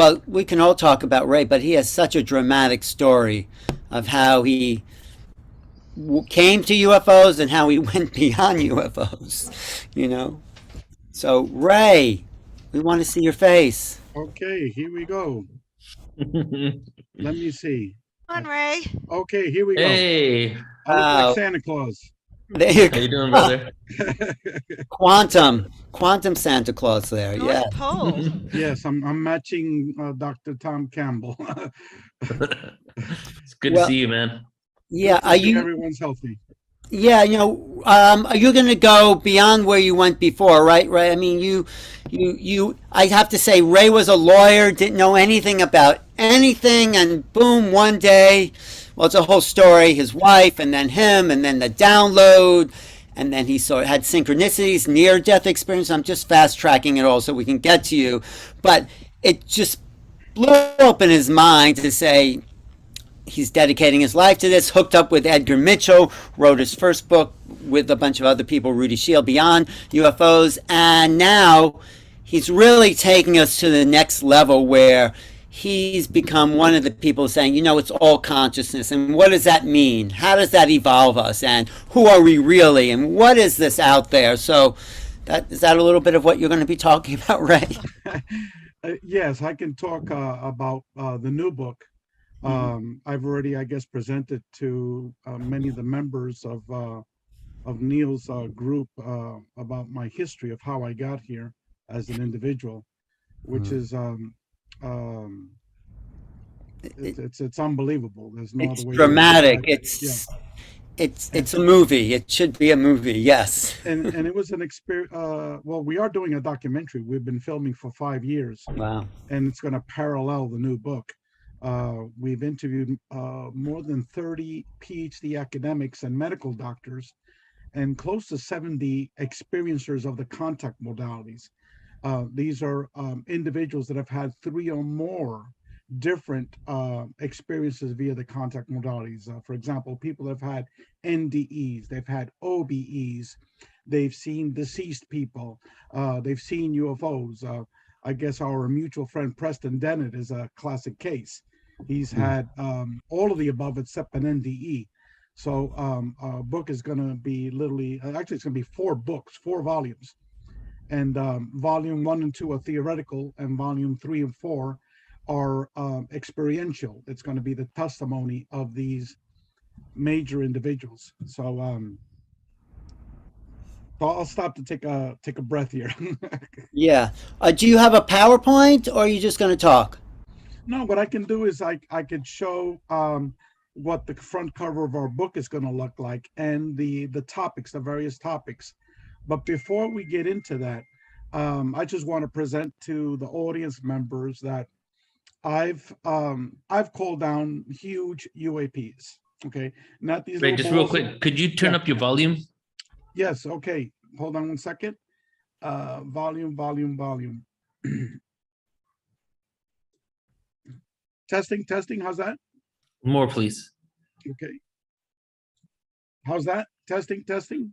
Well, we can all talk about Ray, but he has such a dramatic story of how he came to UFOs and how he went beyond UFOs, you know? So, Ray, we want to see your face. Okay, here we go. Let me see. Come on, Ray. Okay, here we go. Hey, I look like Wow. Santa Claus. There you how you go. doing, brother? Quantum Santa Claus there. North Yeah. Pole. Yes, I'm matching Dr. Tom Campbell. It's good to Well, see you, man. yeah. Good to Are see you? everyone's healthy. Yeah. Are you going to go beyond where you went before? Right. Right. I mean, you. I have to say, Ray was a lawyer, didn't know anything about anything, and boom, one day. Well, it's a whole story. His wife, and then him, and then the download, and then he had synchronicities, near-death experience. I'm just fast-tracking it all so we can get to you, but it just blew open his mind to say he's dedicating his life to this. Hooked up with Edgar Mitchell, wrote his first book with a bunch of other people, Rudy Shield, Beyond UFOs, and now he's really taking us to the next level where he's become one of the people saying, it's all consciousness. And what does that mean? How does that evolve us? And who are we really? And what is this out there? So is that a little bit of what you're going to be talking about, Ray? Yes, I can talk about the new book. I've already, I guess, presented to many of the members of Neil's group about my history of how I got here as an individual, which is it's unbelievable. There's no It's other way dramatic. to describe it. It's a movie. It should be a movie. Yes. And it was an experience. Well, we are doing a documentary. We've been filming for 5 years. Wow. And it's going to parallel the new book. We've interviewed more than 30 PhD academics and medical doctors, and close to 70 experiencers of the contact modalities. These are individuals that have had 3 or more different experiences via the contact modalities. For example, people have had NDEs, they've had OBEs, they've seen deceased people, they've seen UFOs. I guess our mutual friend Preston Dennett is a classic case. He's had all of the above except an NDE. So our book is going to be literally, actually it's going to be 4 books, 4 volumes. And volume 1 and 2 are theoretical, and volume 3 and 4 are experiential. It's going to be the testimony of these major individuals. So I'll stop to take a breath here. Yeah. Do you have a PowerPoint, or are you just going to talk? No, what I can do is I could show what the front cover of our book is going to look like, and the topics, the various topics. But before we get into that, I just want to present to the audience members that I've called down huge UAPs. Okay, not these. Ray, just real quick, could you turn up your volume? Yes. Okay. Hold on one second. Volume. Testing. How's that? More, please. Okay. How's that? Testing.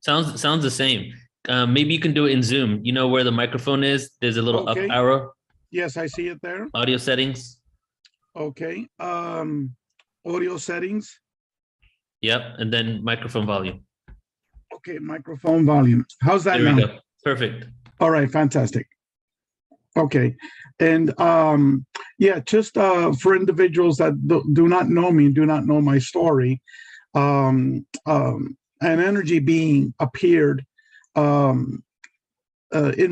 Sounds the same. Maybe you can do it in Zoom. You know where the microphone is? There's a little up arrow. Yes, I see it there. Audio settings. Okay. Audio settings. Yep, and then microphone volume. Okay, microphone volume. How's that There we now? go. Perfect. All right, fantastic. Okay, and yeah, just for individuals that do not know me, do not know my story, an energy being appeared in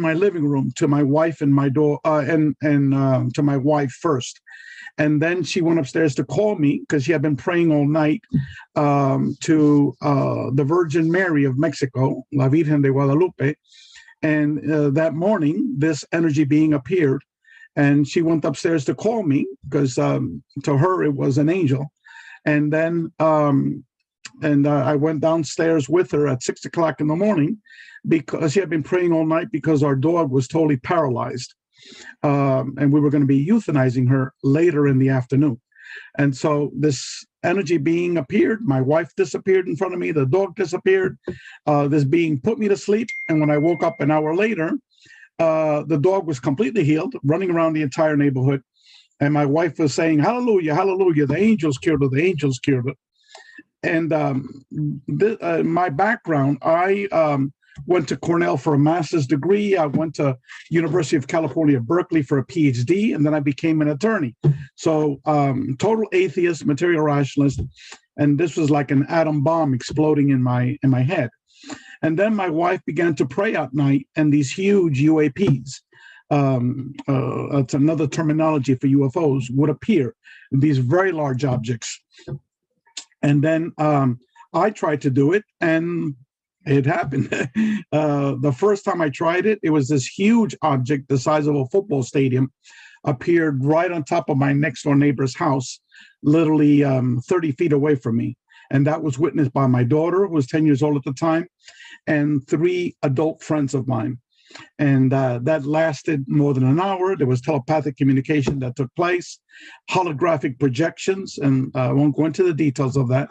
my living room to my wife and my daughter, and to my wife first. And then she went upstairs to call me because she had been praying all night to the Virgin Mary of Mexico, La Virgen de Guadalupe. And that morning, this energy being appeared, and she went upstairs to call me because to her it was an angel. And then I went downstairs with her at 6 o'clock in the morning because she had been praying all night because our dog was totally paralyzed. And we were going to be euthanizing her later in the afternoon. And so this energy being appeared, my wife disappeared in front of me, the dog disappeared, this being put me to sleep. And when I woke up an hour later, the dog was completely healed, running around the entire neighborhood. And my wife was saying, hallelujah, hallelujah, the angels cured her, the angels cured her. And my background, I went to Cornell for a master's degree. I went to University of California, Berkeley for a PhD, and then I became an attorney. So total atheist, material rationalist, and this was like an atom bomb exploding in my head. And then my wife began to pray at night, and these huge UAPs, it's another terminology for UFOs, would appear, these very large objects. And then I tried to do it, and it happened. The first time I tried it, it was this huge object the size of a football stadium appeared right on top of my next door neighbor's house, literally 30 feet away from me. And that was witnessed by my daughter, who was 10 years old at the time, and 3 adult friends of mine. And that lasted more than an hour. There was telepathic communication that took place, holographic projections, and I won't go into the details of that.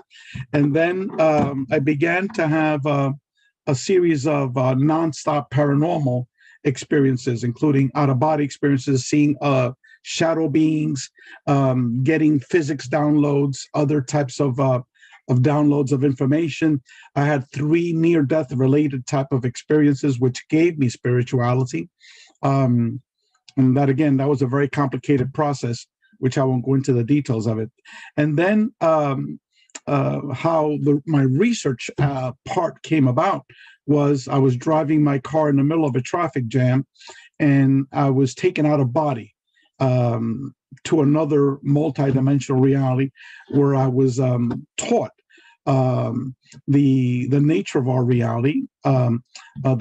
And then I began to have a series of nonstop paranormal experiences, including out-of-body experiences, seeing shadow beings, getting physics downloads, other types of downloads of information. I had 3 near-death related type of experiences, which gave me spirituality. And that, again, that was a very complicated process, which I won't go into the details of it. And then how my research part came about was I was driving my car in the middle of a traffic jam, and I was taken out of body to another multidimensional reality where I was taught the nature of our reality, the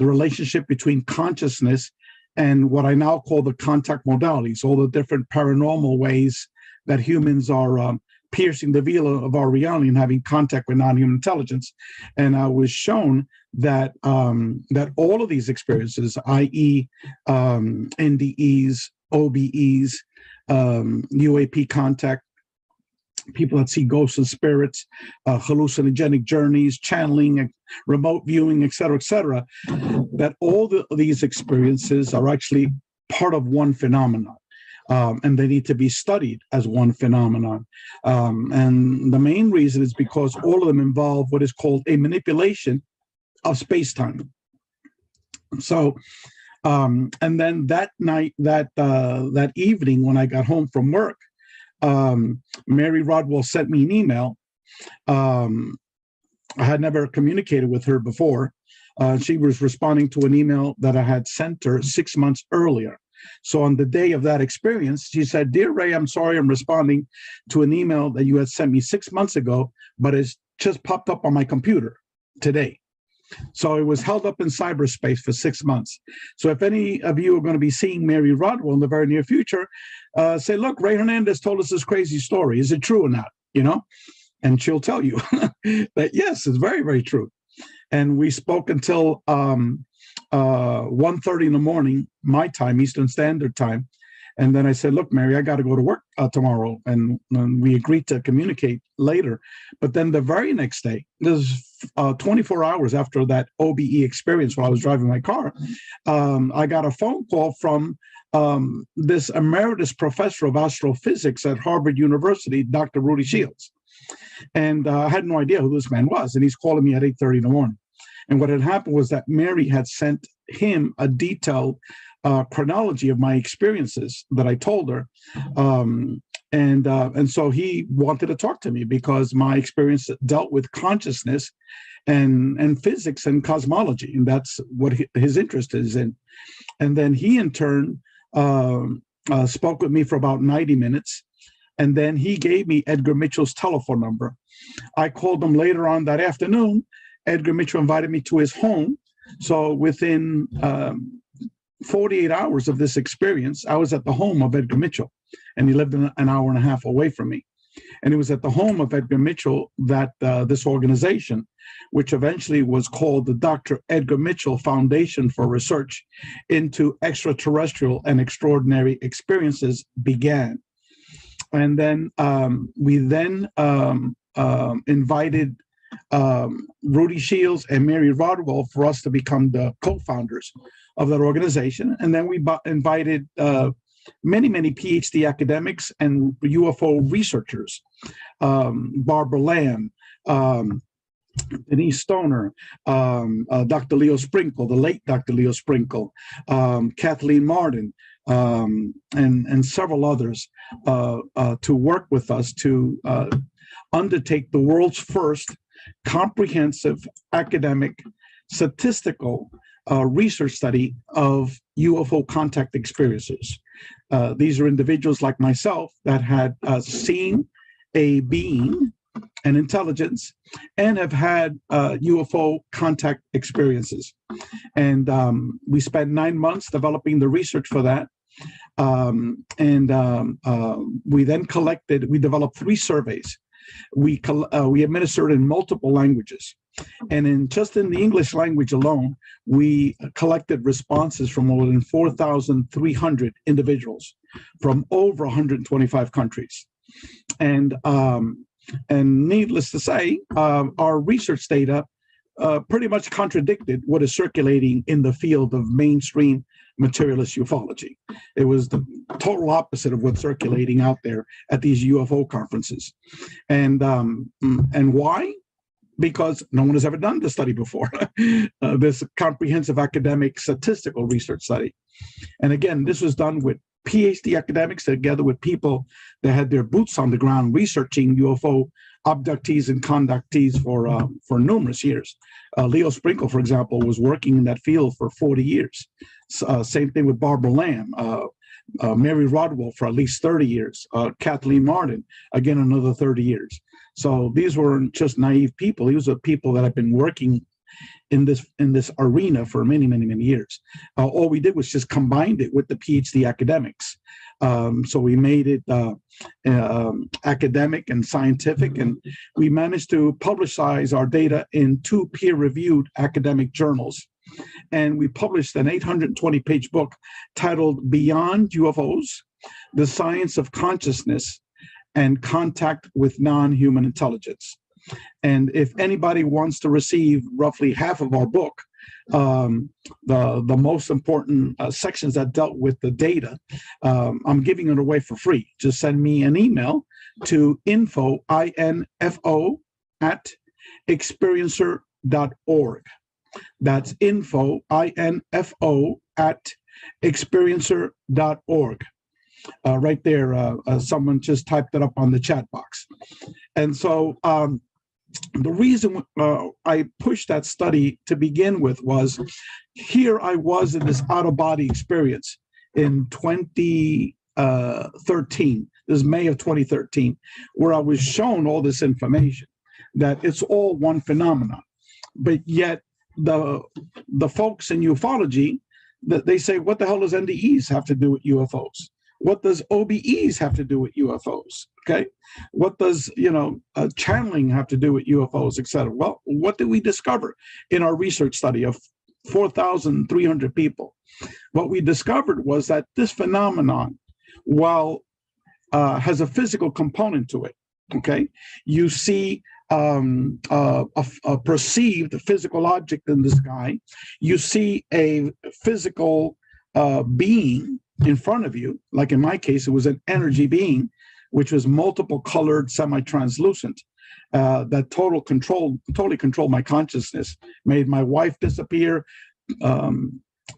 relationship between consciousness and what I now call the contact modalities, all the different paranormal ways that humans are piercing the veil of our reality and having contact with non-human intelligence. And I was shown that that all of these experiences, i.e. NDEs, OBEs, UAP contact, people that see ghosts and spirits, hallucinogenic journeys, channeling, remote viewing, et cetera, that all these experiences are actually part of one phenomenon. And they need to be studied as one phenomenon. And the main reason is because all of them involve what is called a manipulation of space-time. So, and then that night, that evening when I got home from work, Mary Rodwell sent me an email. I had never communicated with her before. She was responding to an email that I had sent her 6 months earlier. So on the day of that experience, she said, "Dear Ray, I'm sorry, I'm responding to an email that you had sent me 6 months ago, but it's just popped up on my computer today." So it was held up in cyberspace for 6 months. So if any of you are going to be seeing Mary Rodwell in the very near future, say, "Look, Rey Hernandez told us this crazy story. Is it true or not?" You know, and she'll tell you that yes, it's very, very true. And we spoke until 1:30 in the morning, my time, Eastern Standard Time. And then I said, "Look, Mary, I got to go to work tomorrow." And we agreed to communicate later. But then the very next day, there's 24 hours after that OBE experience while I was driving my car, I got a phone call from this emeritus professor of astrophysics at Harvard University, Dr. Rudy Shields. And I had no idea who this man was. And he's calling me at 8:30 in the morning. And what had happened was that Mary had sent him a detailed chronology of my experiences that I told her. And so he wanted to talk to me because my experience dealt with consciousness and physics and cosmology. And that's what his interest is in. And then he, in turn, spoke with me for about 90 minutes. And then he gave me Edgar Mitchell's telephone number. I called him later on that afternoon. Edgar Mitchell invited me to his home. So within 48 hours of this experience, I was at the home of Edgar Mitchell, and he lived an hour and a half away from me. And it was at the home of Edgar Mitchell that this organization, which eventually was called the Dr. Edgar Mitchell Foundation for Research into Extraterrestrial and Extraordinary Experiences, began. And then we then invited Rudy Shields and Mary Rodwell for us to become the co-founders of that organization. And then we invited many PhD academics and UFO researchers, Barbara Lamb, Denise Stoner, Dr. Leo Sprinkle, the late Dr. Leo Sprinkle, Kathleen Martin, and several others to work with us to undertake the world's first comprehensive academic statistical research study of UFO contact experiences. These are individuals like myself that had seen a being, an intelligence, and have had UFO contact experiences. And we spent 9 months developing the research for that. We then we developed 3 surveys. We administered in multiple languages. And just in the English language alone, we collected responses from more than 4,300 individuals from over 125 countries. And needless to say, our research data pretty much contradicted what is circulating in the field of mainstream materialist ufology. It was the total opposite of what's circulating out there at these UFO conferences. And why? Because no one has ever done this study before, this comprehensive academic statistical research study. And again, this was done with PhD academics together with people that had their boots on the ground researching UFO abductees and contactees for numerous years. Leo Sprinkle, for example, was working in that field for 40 years. Same thing with Barbara Lamb, Mary Rodwell for at least 30 years, Kathleen Martin, again, another 30 years. So these weren't just naive people. These are people that have been working in this arena for many years. All we did was just combined it with the PhD academics. So we made it academic and scientific, and we managed to publicize our data in 2 peer-reviewed academic journals. And we published an 820-page book titled Beyond UFOs, The Science of Consciousness and Contact with Non-Human Intelligence. And if anybody wants to receive roughly half of our book, the most important sections that dealt with the data, I'm giving it away for free. Just send me an email to info, I-N-F-O, @experiencer.org. That's info, I-N-F-O, @experiencer.org. Right there, someone just typed it up on the chat box. And so the reason I pushed that study to begin with was, here I was in this out-of-body experience in 2013. This is May of 2013, where I was shown all this information, that it's all one phenomenon. But yet the folks in ufology, they say, what the hell does NDEs have to do with UFOs? What does OBEs have to do with UFOs? Okay, what does channeling have to do with UFOs, et cetera? Well, what did we discover in our research study of 4,300 people? What we discovered was that this phenomenon, while has a physical component to it, okay, you see a perceived physical object in the sky, you see a physical being in front of you, like in my case, it was an energy being, which was multiple colored, semi-translucent, that totally controlled my consciousness, made my wife disappear,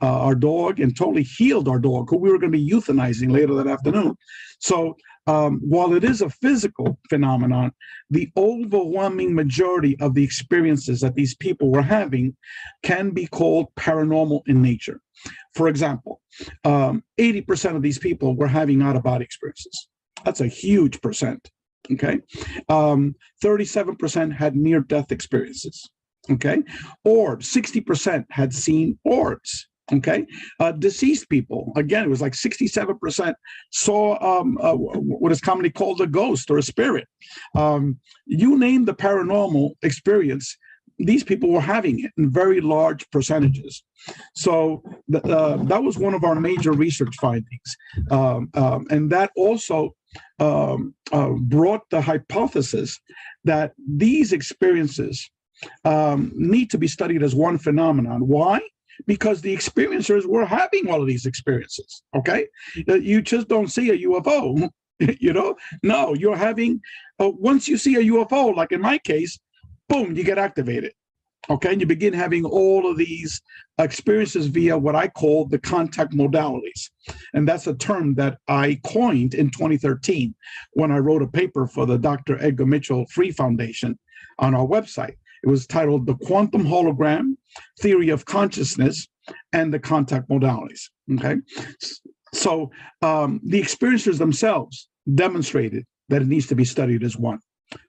our dog, and totally healed our dog, who we were going to be euthanizing later that afternoon. So while it is a physical phenomenon, the overwhelming majority of the experiences that these people were having can be called paranormal in nature. For example, 80% of these people were having out-of-body experiences. That's a huge percent, okay? 37% had near-death experiences, okay? Orbs, 60% had seen orbs, okay? Deceased people, again, it was like 67% saw what is commonly called a ghost or a spirit. You name the paranormal experience, these people were having it in very large percentages. So that was one of our major research findings. And that also brought the hypothesis that these experiences need to be studied as one phenomenon. Why? because the experiencers were having all of these experiences. Okay, you just don't see a UFO. No, you're having. Once you see a UFO, like in my case, boom, you get activated. Okay, and you begin having all of these experiences via what I call the contact modalities. And that's a term that I coined in 2013 when I wrote a paper for the Dr. Edgar Mitchell Free Foundation on our website. It was titled The Quantum Hologram, Theory of Consciousness, and the Contact Modalities. Okay, so the experiencers themselves demonstrated that it needs to be studied as one.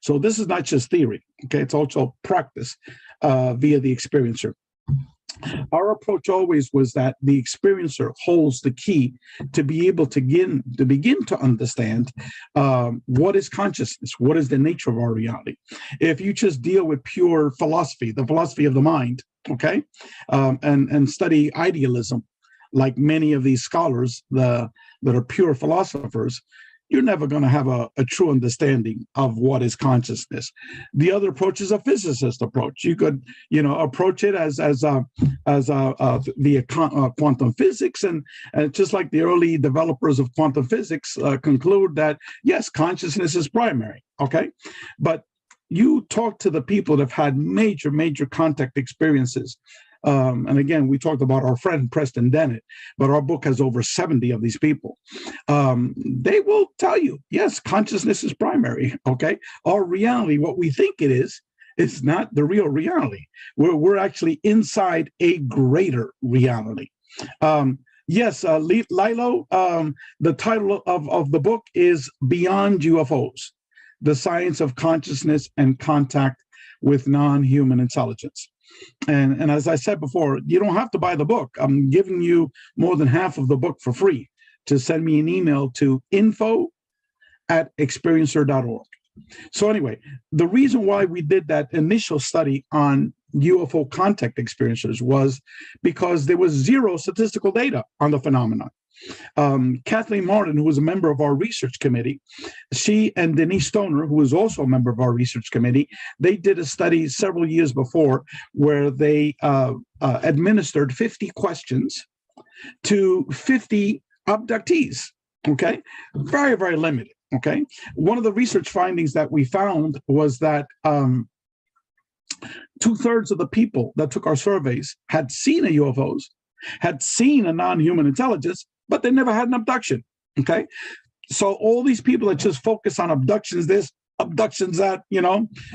So this is not just theory, okay? It's also practice via the experiencer. Our approach always was that the experiencer holds the key to be able to begin to understand what is consciousness, what is the nature of our reality. If you just deal with pure philosophy, the philosophy of the mind, okay, and study idealism, like many of these scholars that are pure philosophers, you're never going to have a true understanding of what is consciousness. The other approach is a physicist approach. You could, approach it as via quantum physics, and just like the early developers of quantum physics conclude that yes, consciousness is primary. Okay, but you talk to the people that have had major contact experiences. And again, we talked about our friend Preston Dennett, but our book has over 70 of these people. They will tell you, yes, consciousness is primary. Okay, our reality, what we think it is not the real reality. We're actually inside a greater reality. Yes, Lilo, the title of the book is Beyond UFOs, the Science of Consciousness and Contact with Non-Human Intelligence. And as I said before, you don't have to buy the book. I'm giving you more than half of the book for free to send me an email to info@experiencer.org. So anyway, the reason why we did that initial study on UFO contact experiencers was because there was zero statistical data on the phenomenon. Kathleen Martin, who was a member of our research committee, she and Denise Stoner, who was also a member of our research committee, they did a study several years before where they administered 50 questions to 50 abductees. Okay, very limited. Okay, one of the research findings that we found was that 2/3 of the people that took our surveys had seen a UFOs, had seen a non-human intelligence, but they never had an abduction. Okay, so all these people that just focus on abductions, this, abductions that,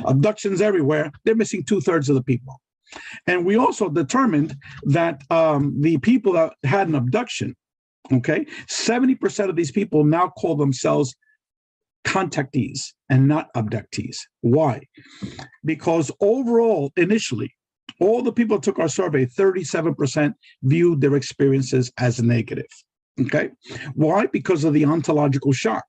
abductions everywhere, they're missing 2/3 of the people. And we also determined that the people that had an abduction, okay, 70% of these people now call themselves contactees and not abductees. Why? Because overall, initially, all the people who took our survey, 37% viewed their experiences as negative. Okay, why? Because of the ontological shock.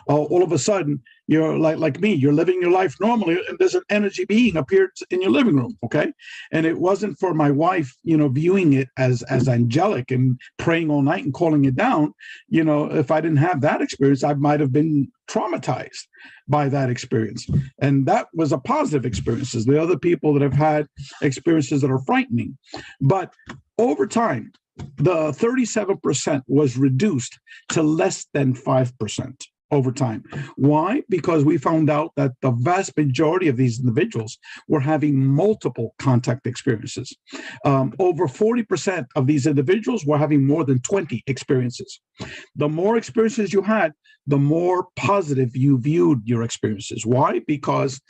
All of a sudden, you're like me, you're living your life normally, and there's an energy being appeared in your living room. Okay, and it wasn't for my wife, viewing it as angelic and praying all night and calling it down. If I didn't have that experience, I might have been traumatized by that experience, and that was a positive experience. The other people that have had experiences that are frightening, but over time, the 37% was reduced to less than 5% over time. Why? Because we found out that the vast majority of these individuals were having multiple contact experiences. Over 40% of these individuals were having more than 20 experiences. The more experiences you had, the more positive you viewed your experiences. Why? Because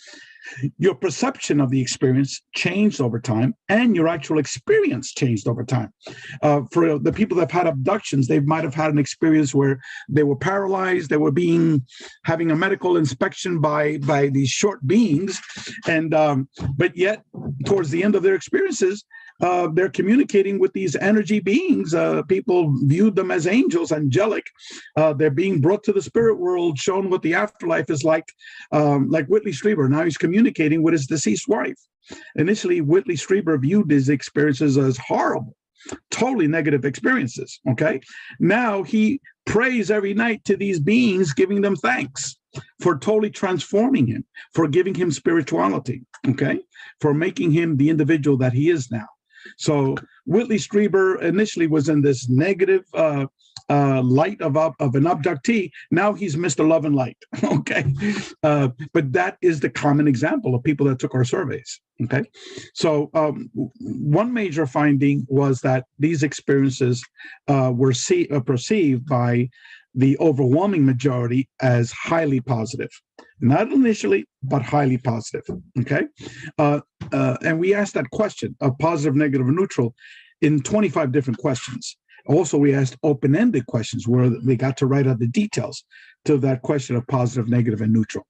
your perception of the experience changed over time, and your actual experience changed over time. For the people that have had abductions, they might have had an experience where they were paralyzed, they were having a medical inspection by these short beings, and but yet towards the end of their experiences, they're communicating with these energy beings. People viewed them as angels, angelic. They're being brought to the spirit world, shown what the afterlife is like Whitley Strieber. Now he's communicating with his deceased wife. Initially, Whitley Strieber viewed his experiences as horrible, totally negative experiences. Okay, now he prays every night to these beings, giving them thanks for totally transforming him, for giving him spirituality. Okay, for making him the individual that he is now. So Whitley Strieber initially was in this negative light of an abductee. Now he's Mr. Love and Light. Okay. But that is the common example of people that took our surveys. Okay. So one major finding was that these experiences were perceived by the overwhelming majority as highly positive. Not initially, but highly positive. Okay. And we asked that question of positive, negative, or neutral in 25 different questions. Also, we asked open-ended questions where they got to write out the details to that question of positive, negative, and neutral.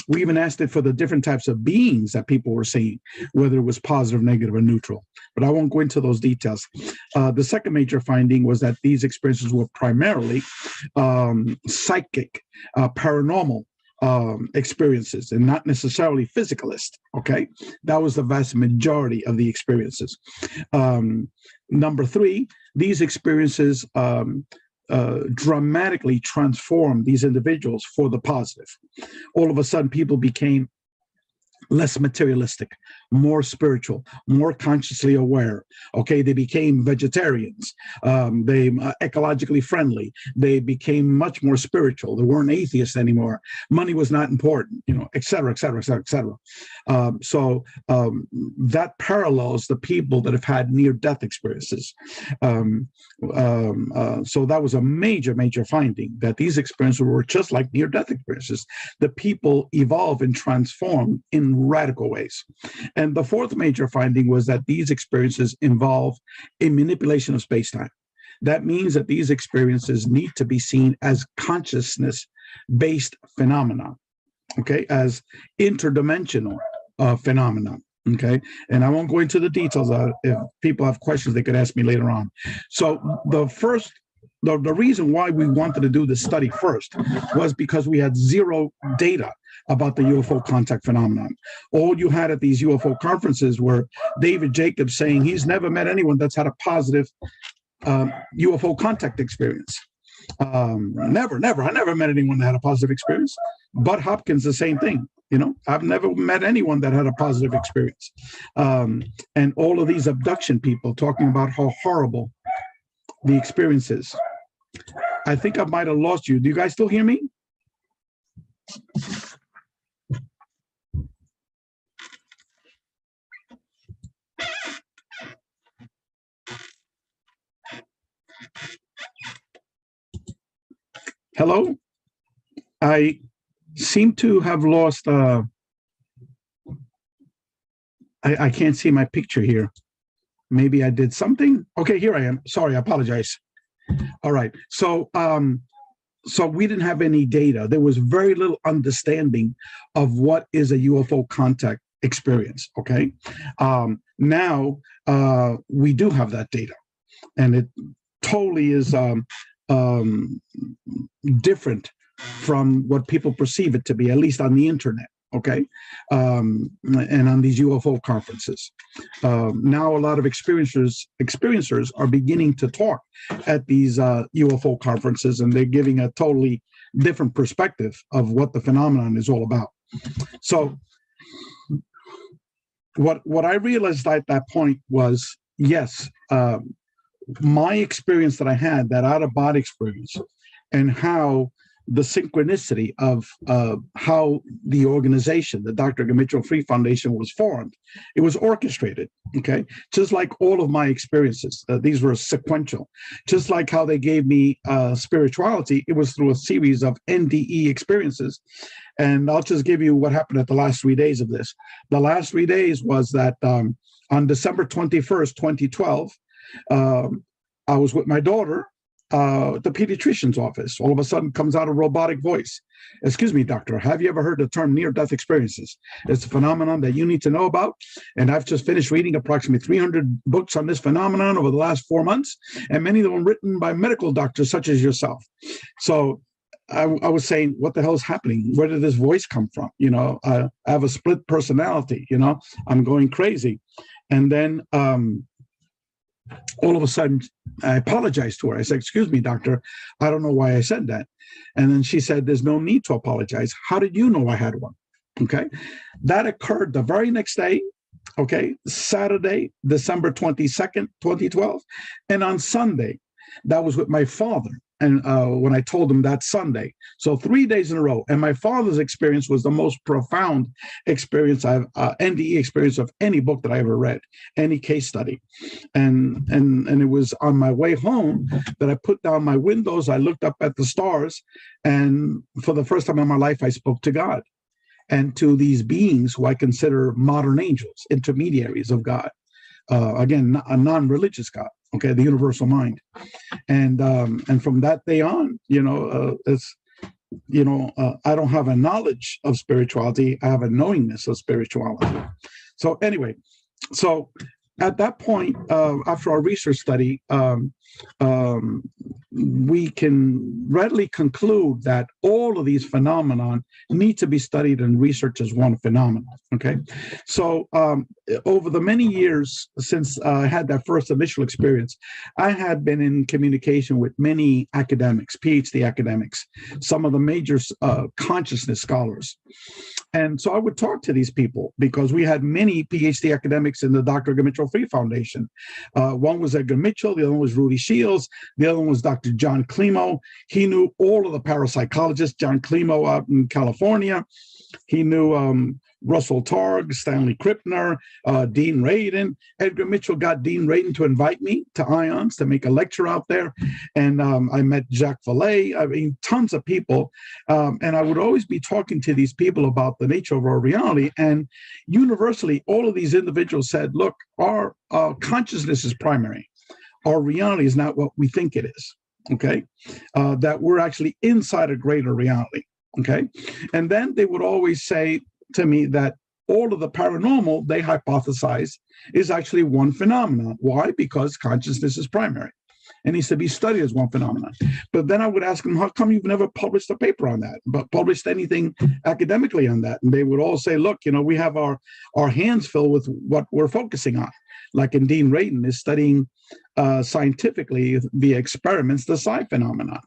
We even asked it for the different types of beings that people were seeing, whether it was positive, negative, or neutral. But I won't go into those details. The second major finding was that these experiences were primarily psychic, paranormal experiences, and not necessarily physicalist. Okay, that was the vast majority of the experiences. Number three, these experiences dramatically transformed these individuals for the positive. All of a sudden, people became less materialistic, more spiritual, more consciously aware. Okay, they became vegetarians. They ecologically friendly. They became much more spiritual. They weren't atheists anymore. Money was not important, et cetera, et cetera, et cetera, et cetera. So that parallels the people that have had near-death experiences. So that was a major, major finding, that these experiences were just like near-death experiences. The people evolve and transform in radical ways. And the fourth major finding was that these experiences involve a manipulation of space-time. That means that these experiences need to be seen as consciousness-based phenomena, okay, as interdimensional phenomena, okay? And I won't go into the details. If people have questions, they could ask me later on. So the reason why we wanted to do this study first was because we had zero data about the UFO contact phenomenon. All you had at these UFO conferences were David Jacobs saying he's never met anyone that's had a positive UFO contact experience. Never. I never met anyone that had a positive experience. Bud Hopkins, the same thing. I've never met anyone that had a positive experience. And all of these abduction people talking about how horrible the experience is. I think I might have lost you. Do you guys still hear me? Hello? I seem to have lost, I can't see my picture here. Maybe I did something. Okay, here I am. Sorry, I apologize. All right. So we didn't have any data. There was very little understanding of what is a UFO contact experience. Okay. Now we do have that data, and it totally is different from what people perceive it to be, at least on the internet. Okay, and on these UFO conferences. Now a lot of experiencers are beginning to talk at these UFO conferences, and they're giving a totally different perspective of what the phenomenon is all about. So what I realized at that point was, yes, my experience that I had, that out-of-body experience, and how the synchronicity of how the organization, the Dr. Mitchell Free Foundation, was formed. It was orchestrated, okay? Just like all of my experiences, these were sequential. Just like how they gave me spirituality, it was through a series of NDE experiences. And I'll just give you what happened at the last 3 days of this. The last 3 days was that on December 21st, 2012, I was with my daughter, the pediatrician's office. All of a sudden comes out a robotic voice. "Excuse me, doctor, have you ever heard the term near-death experiences? It's a phenomenon that you need to know about. And I've just finished reading approximately 300 books on this phenomenon over the last 4 months, and many of them written by medical doctors such as yourself." So I was saying, what the hell is happening? Where did this voice come from? I have a split personality, I'm going crazy. And then all of a sudden, I apologized to her. I said, "Excuse me, doctor, I don't know why I said that." And then she said, "There's no need to apologize. How did you know I had one?" Okay. That occurred the very next day. Okay, Saturday, December 22nd, 2012, and on Sunday, that was with my father. And when I told him that Sunday, so 3 days in a row. And my father's experience was the most profound experience NDE experience of any book that I ever read, any case study. And it was on my way home that I put down my windows. I looked up at the stars, and for the first time in my life, I spoke to God and to these beings who I consider modern angels, intermediaries of God. Again, a non-religious God. Okay, the universal mind. And from that day on, I don't have a knowledge of spirituality. I have a knowingness of spirituality. So anyway, so at that point, after our research study, we can readily conclude that all of these phenomenon need to be studied and researched as one phenomenon. Okay, so over the many years since I had that first initial experience, I had been in communication with many academics, PhD academics, some of the major consciousness scholars. And so I would talk to these people because we had many PhD academics in the Dr. Edgar Mitchell Free Foundation. One was Edgar Mitchell, the other one was Rudy Shields, the other one was Dr. John Klimo. He knew all of the parapsychologists, John Klimo out in California. He knew Russell Targ, Stanley Krippner, Dean Radin. Edgar Mitchell got Dean Radin to invite me to IONS to make a lecture out there. And I met Jacques Vallée, I mean, tons of people. And I would always be talking to these people about the nature of our reality. And universally, all of these individuals said, look, our consciousness is primary. Our reality is not what we think it is, okay? That we're actually inside a greater reality, okay? And then they would always say to me that all of the paranormal, they hypothesize, is actually one phenomenon. Why? Because consciousness is primary. It needs to be studied as one phenomenon. But then I would ask them, how come you've never published a paper on that, but published anything academically on that? And they would all say, look, we have our hands filled with what we're focusing on. Like in Dean Radin is studying scientifically via experiments the psi phenomenon,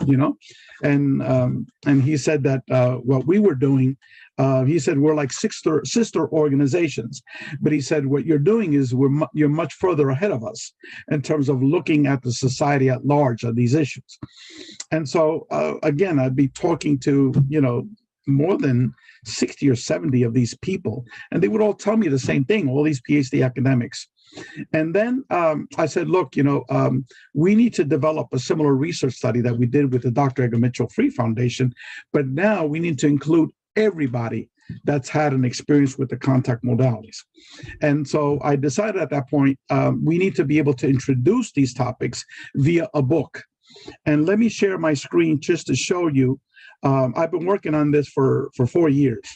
and he said that what we were doing, he said we're like sister organizations, but he said what you're doing is you're much further ahead of us in terms of looking at the society at large of these issues. And so again, I'd be talking to more than 60 or 70 of these people, and they would all tell me the same thing, all these PhD academics. And then I said, look, we need to develop a similar research study that we did with the Dr. Edgar Mitchell Free Foundation, but now we need to include everybody that's had an experience with the contact modalities. And so I decided at that point, we need to be able to introduce these topics via a book. And let me share my screen just to show you. I've been working on this for 4 years.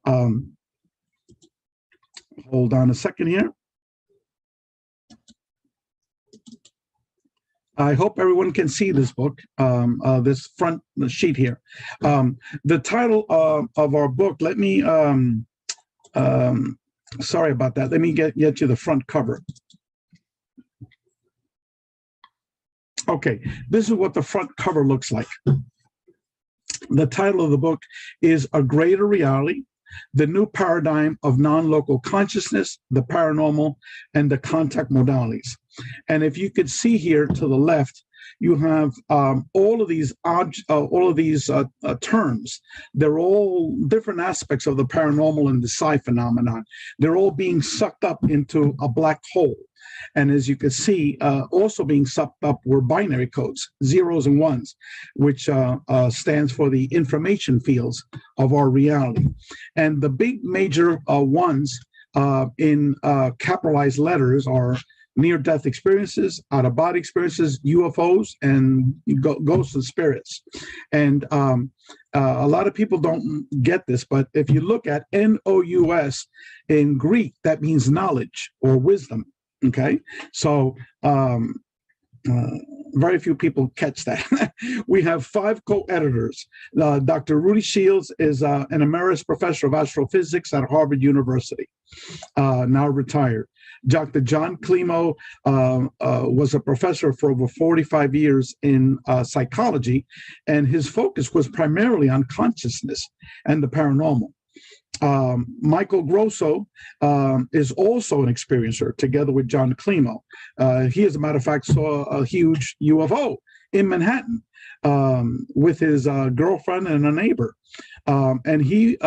Hold on a second here. I hope everyone can see this book, this front sheet here. The title of our book, let me, sorry about that. Let me get you the front cover. Okay, this is what the front cover looks like. The title of the book is A Greater Reality, the New Paradigm of Non-Local Consciousness, the Paranormal, and the Contact Modalities. And if you could see here to the left, you have all of these terms. They're all different aspects of the paranormal and the psi phenomenon. They're all being sucked up into a black hole. And as you can see, also being sucked up were binary codes, zeros and ones, which stands for the information fields of our reality. And the big major ones in capitalized letters are near-death experiences, out-of-body experiences, UFOs, and ghosts and spirits. And a lot of people don't get this, but if you look at Nous in Greek, that means knowledge or wisdom. Okay, so very few people catch that. We have 5 co-editors. Dr. Rudy Shields is an emeritus professor of astrophysics at Harvard University, now retired. Dr. John Klimo was a professor for over 45 years in psychology, and his focus was primarily on consciousness and the paranormal. Michael Grosso is also an experiencer, together with John Climo. He, as a matter of fact, saw a huge UFO in Manhattan with his girlfriend and a neighbor. And he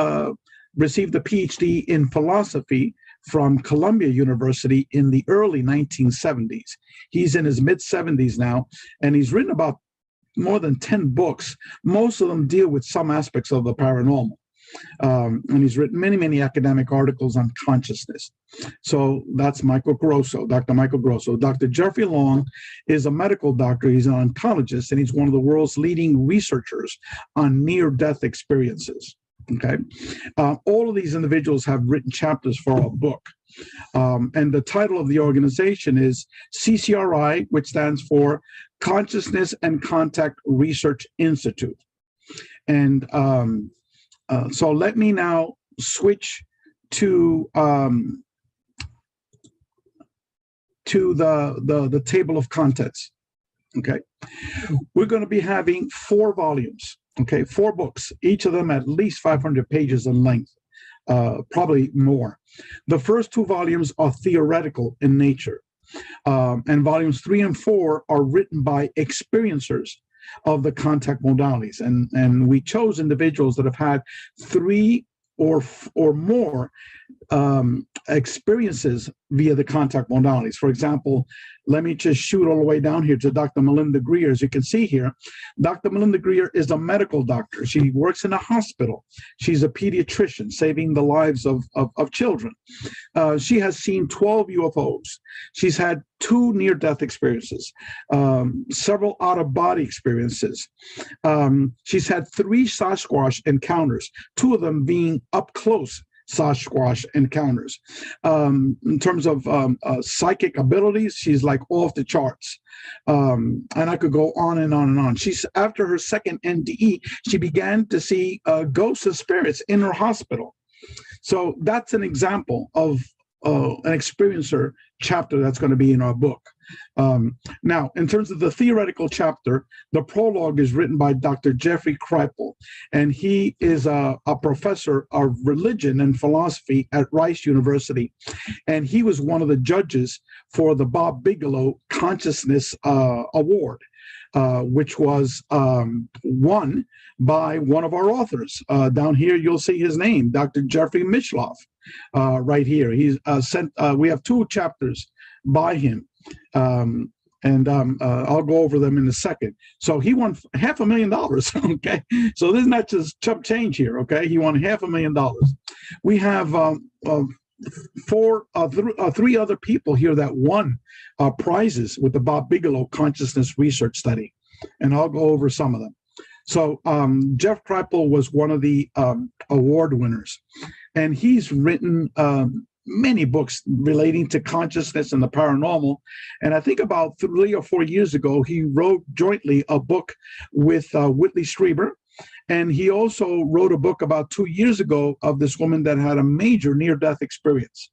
received a PhD in philosophy from Columbia University in the early 1970s. He's in his mid-70s now, and he's written about more than 10 books. Most of them deal with some aspects of the paranormal. And he's written many, many academic articles on consciousness. So that's Michael Grosso, Dr. Michael Grosso. Dr. Jeffrey Long is a medical doctor. He's an oncologist, and he's one of the world's leading researchers on near-death experiences. Okay. All of these individuals have written chapters for our book. And the title of the organization is CCRI, which stands for Consciousness and Contact Research Institute. And so let me now switch to the table of contents. Okay, we're going to be having 4 volumes. Okay, 4 books, each of them at least 500 pages in length, probably more. The first 2 volumes are theoretical in nature, and volumes 3 and 4 are written by experiencers of the contact modalities, and we chose individuals that have had 3 or more experiences via the contact modalities. For example, let me just shoot all the way down here to Dr. Melinda Greer. As you can see here, Dr. Melinda Greer is a medical doctor. She works in a hospital. She's a pediatrician, saving the lives of children. She has seen 12 UFOs. She's had 2 near-death experiences, several out-of-body experiences. She's had 3 Sasquatch encounters, 2 of them being up-close Sasquatch encounters. In terms of psychic abilities, she's like off the charts. And I could go on and on and on. She's, after her second NDE, she began to see ghosts and spirits in her hospital. So that's an example of an experiencer chapter that's going to be in our book. Now, in terms of the theoretical chapter, the prologue is written by Dr. Jeffrey Kripal, and he is a professor of religion and philosophy at Rice University, and he was one of the judges for the Bob Bigelow Consciousness Award, which was won by one of our authors. Down here, you'll see his name, Dr. Jeffrey Mishloff, right here. He's we have 2 chapters by him. I'll go over them in a second. So he won $500,000. Okay, so this is not just chump change here. Okay, he won $500,000. We have 3 other people here that won prizes with the Bob Bigelow Consciousness Research Study, and I'll go over some of them. So Jeff Kripal was one of the award winners, and he's written many books relating to consciousness and the paranormal. And I think about 3 or 4 years ago, he wrote jointly a book with Whitley Strieber. And he also wrote a book about 2 years ago of this woman that had a major near-death experience.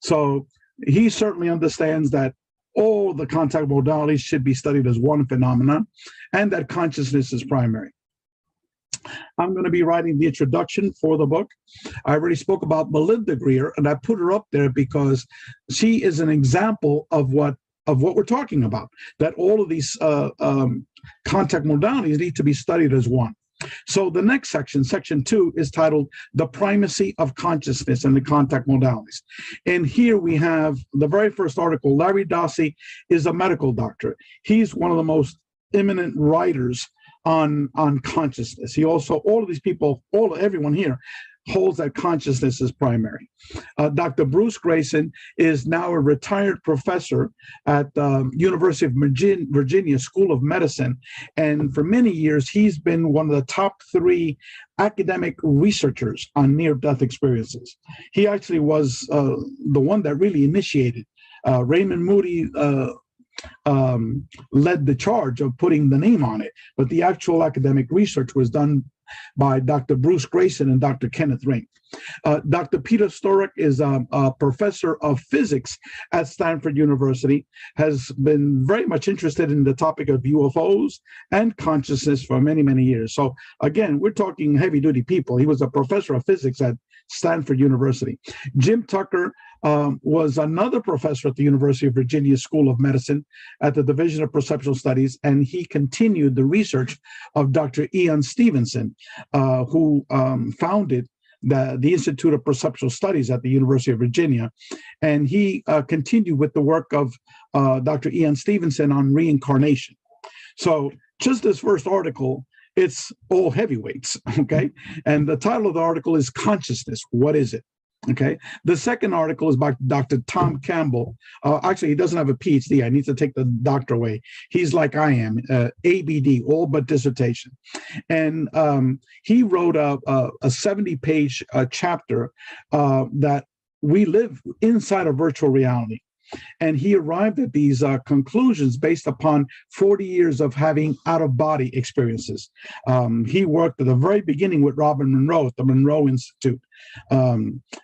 So he certainly understands that all the contact modalities should be studied as one phenomenon, and that consciousness is primary. I'm going to be writing the introduction for the book. I already spoke about Melinda Greer, and I put her up there because she is an example of what we're talking about, that all of these contact modalities need to be studied as one. So the next section, section 2, is titled The Primacy of Consciousness and the Contact Modalities. And here we have the very first article. Larry Dossey is a medical doctor. He's one of the most eminent writers on consciousness. He also, all of these people, everyone here holds that consciousness is primary. Dr. Bruce Grayson is now a retired professor at the University of Virginia School of Medicine. And for many years, he's been one of the top 3 academic researchers on near-death experiences. He actually was the one that really initiated. Raymond Moody led the charge of putting the name on it, but the actual academic research was done by Dr. Bruce Grayson and Dr. Kenneth Ring. Dr. Peter Sturrock is a professor of physics at Stanford University, has been very much interested in the topic of UFOs and consciousness for many, many years. So again, we're talking heavy-duty people. He was a professor of physics at Stanford University. Jim Tucker was another professor at the University of Virginia School of Medicine at the Division of Perceptual Studies, and he continued the research of Dr. Ian Stevenson, who founded the Institute of Perceptual Studies at the University of Virginia. And he continued with the work of Dr. Ian Stevenson on reincarnation. So just this first article, it's all heavyweights, okay? And the title of the article is Consciousness, What Is It? Okay. The second article is by Dr. Tom Campbell. Actually, he doesn't have a PhD. I need to take the doctor away. He's like I am, ABD, all but dissertation. And he wrote a 70-page chapter that we live inside a virtual reality. And he arrived at these conclusions based upon 40 years of having out-of-body experiences. He worked at the very beginning with Robin Monroe at the Monroe Institute.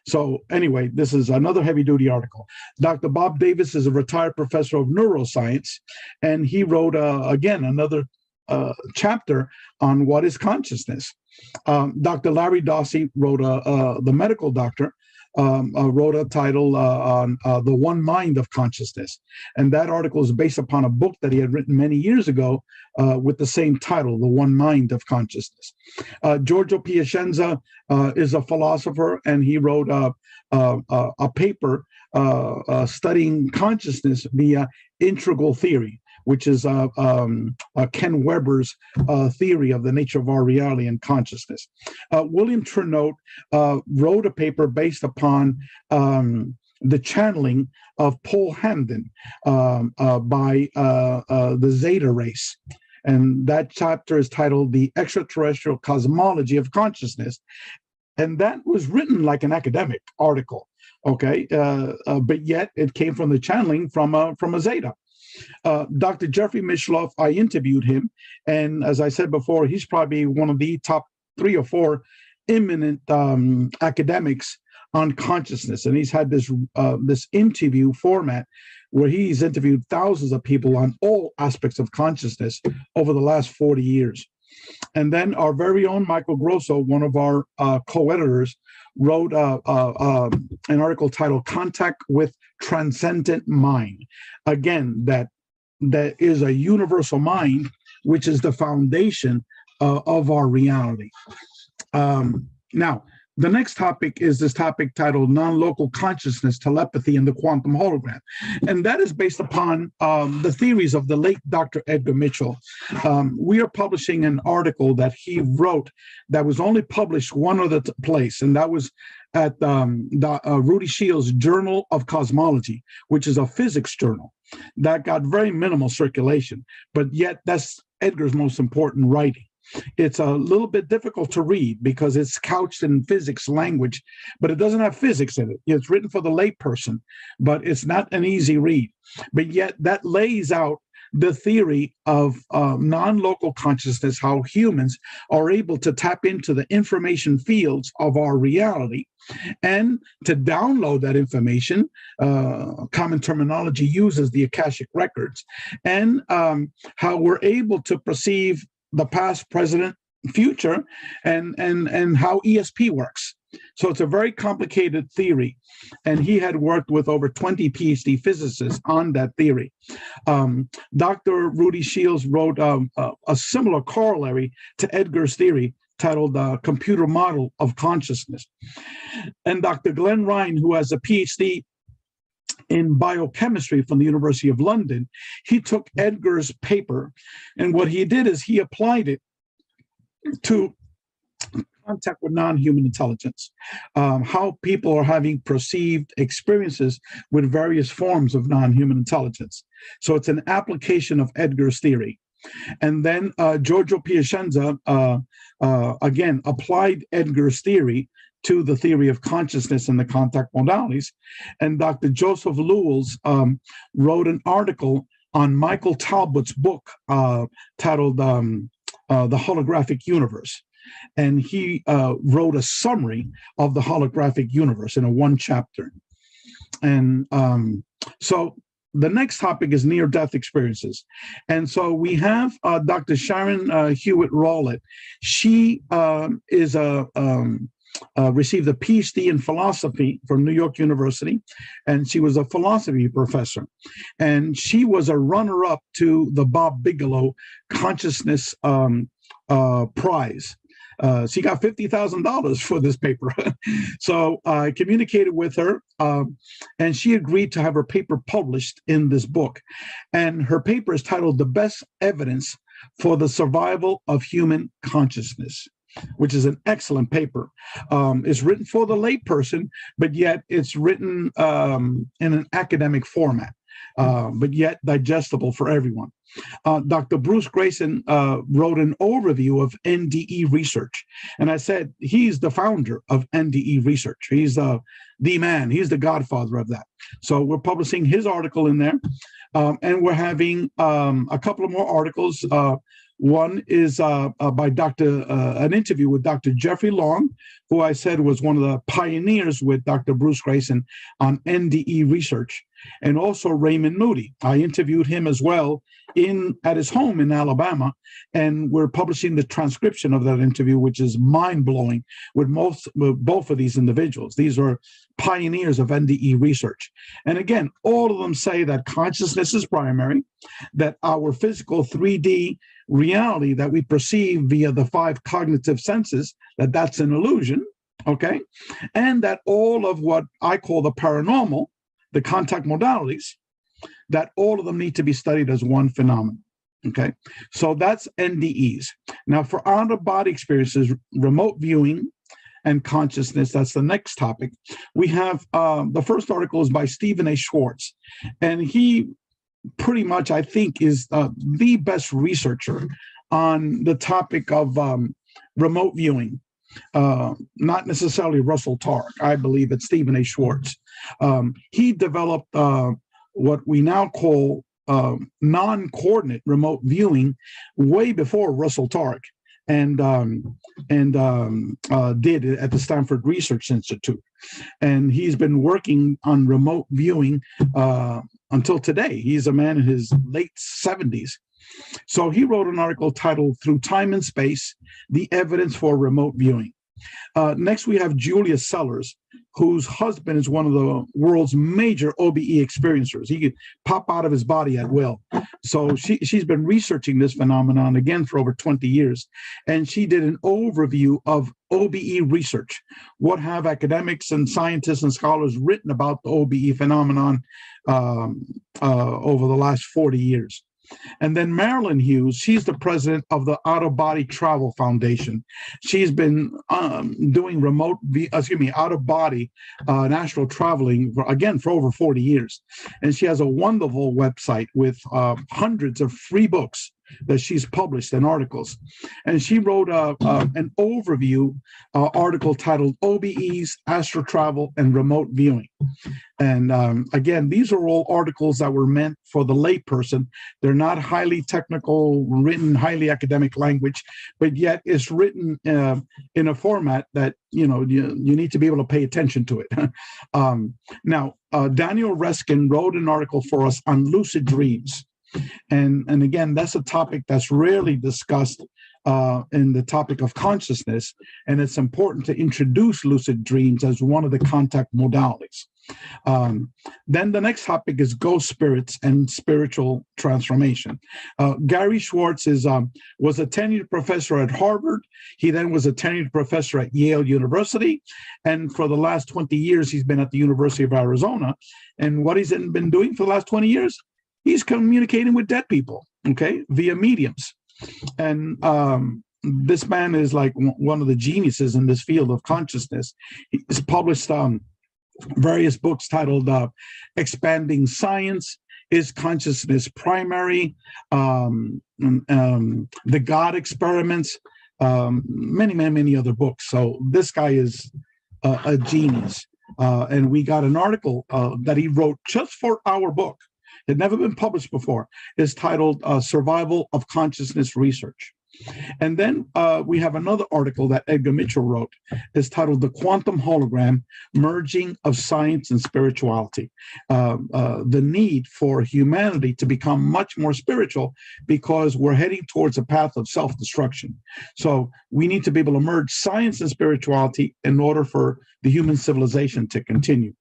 So anyway, this is another heavy-duty article. Dr. Bob Davis is a retired professor of neuroscience, and he wrote, again, another chapter on what is consciousness. Dr. Larry Dawsey wrote, the medical doctor, wrote a title on The One Mind of Consciousness. And that article is based upon a book that he had written many years ago with the same title, The One Mind of Consciousness. Giorgio Piacenza is a philosopher, and he wrote a paper studying consciousness via integral theory, which is Ken Weber's theory of the nature of our reality and consciousness. William Trenote wrote a paper based upon the channeling of Paul Hamden by the Zeta race. And that chapter is titled The Extraterrestrial Cosmology of Consciousness. And that was written like an academic article, okay? But yet it came from the channeling from a Zeta. Dr. Jeffrey Mishloff, I interviewed him, and as I said before, he's probably one of the top 3 or 4 eminent academics on consciousness, and he's had this interview format where he's interviewed thousands of people on all aspects of consciousness over the last 40 years. And then our very own Michael Grosso, one of our co-editors, wrote an article titled Contact with Transcendent Mind. Again, that is a universal mind, which is the foundation of our reality. Now, the next topic is this topic titled Non-Local Consciousness, Telepathy, and the Quantum Hologram. And that is based upon the theories of the late Dr. Edgar Mitchell. We are publishing an article that he wrote that was only published one other place, and that was at Rudy Shields' Journal of Cosmology, which is a physics journal that got very minimal circulation, but yet that's Edgar's most important writing. It's a little bit difficult to read because it's couched in physics language, but it doesn't have physics in it. It's written for the layperson, but it's not an easy read. But yet that lays out the theory of non-local consciousness, how humans are able to tap into the information fields of our reality and to download that information. Common terminology uses the Akashic records, and how we're able to perceive the past, present, future, and how ESP works. So it's a very complicated theory, and he had worked with over 20 PhD physicists on that theory. Dr. Rudy Shields wrote a similar corollary to Edgar's theory titled Computer Model of Consciousness. And Dr. Glenn Ryan, who has a PhD in biochemistry from the University of London, he took Edgar's paper, and what he did is he applied it to contact with non-human intelligence, how people are having perceived experiences with various forms of non-human intelligence. So it's an application of Edgar's theory. And then Giorgio Piacenza, again, applied Edgar's theory to the theory of consciousness and the contact modalities. And Dr. Joseph Lewis wrote an article on Michael Talbot's book titled The Holographic Universe. And he wrote a summary of the holographic universe in a 1 chapter. And so the next topic is near-death experiences. And so we have Dr. Sharon Hewitt Rowlett. She is received a PhD in philosophy from New York University, and she was a philosophy professor. And she was a runner-up to the Bob Bigelow Consciousness Prize. She got $50,000 for this paper. So I communicated with her, and she agreed to have her paper published in this book. And her paper is titled "The Best Evidence for the Survival of Human Consciousness," which is an excellent paper. It's written for the layperson, but yet it's written in an academic format, but yet digestible for everyone. Dr. Bruce Grayson wrote an overview of NDE research. And I said, he's the founder of NDE research. He's the man, he's the godfather of that. So we're publishing his article in there. And we're having a couple of more articles. One is by an interview with Dr. Jeffrey Long, who I said was one of the pioneers with Dr. Bruce Grayson on NDE research, and also Raymond Moody. I interviewed him as well at his home in Alabama, and we're publishing the transcription of that interview, which is mind-blowing with both of these individuals. These are pioneers of NDE research. And again, all of them say that consciousness is primary, that our physical 3D reality that we perceive via the 5 cognitive senses, that's an illusion, okay? And that all of what I call the paranormal, the contact modalities, that all of them need to be studied as one phenomenon, okay? So that's NDEs. Now for out-of-body experiences, remote viewing and consciousness, that's the next topic. We have, the first article is by Stephen A. Schwartz, and he pretty much, I think, is the best researcher on the topic of remote viewing. Not necessarily Russell Targ. I believe it's Stephen A. Schwartz. He developed what we now call non-coordinate remote viewing way before Russell Targ, and did it at the Stanford Research Institute. And he's been working on remote viewing until today. He's a man in his late 70s. So he wrote an article titled "Through Time and Space, the Evidence for Remote Viewing." Next, we have Julia Sellers, whose husband is one of the world's major OBE experiencers. He could pop out of his body at will. So she's been researching this phenomenon again for over 20 years. And she did an overview of OBE research. What have academics and scientists and scholars written about the OBE phenomenon over the last 40 years? And then Marilyn Hughes, she's the president of the Out-of-Body Travel Foundation. She's been doing out-of-body national traveling, for over 40 years. And she has a wonderful website with hundreds of free books that she's published and articles. And she wrote an overview article titled "OBEs, Astral Travel, and Remote Viewing." And again, these are all articles that were meant for the layperson. They're not highly technical, written highly academic language, but yet it's written in a format that you need to be able to pay attention to it. Now, Daniel Reskin wrote an article for us on lucid dreams. And again, that's a topic that's rarely discussed in the topic of consciousness, and it's important to introduce lucid dreams as one of the contact modalities. Then the next topic is ghost spirits and spiritual transformation. Gary Schwartz was a tenured professor at Harvard. He then was a tenured professor at Yale University, and for the last 20 years, he's been at the University of Arizona. And what he's been doing for the last 20 years? He's communicating with dead people, okay, via mediums. And this man is like one of the geniuses in this field of consciousness. He's published various books titled "Expanding Science," "Is Consciousness Primary?" "The God Experiments," many other books. So this guy is a genius. And we got an article that he wrote just for our book. It had never been published before. It's titled "Survival of Consciousness Research." And then we have another article that Edgar Mitchell wrote. It's titled "The Quantum Hologram: Merging of Science and Spirituality." The need for humanity to become much more spiritual because we're heading towards a path of self-destruction. So we need to be able to merge science and spirituality in order for the human civilization to continue.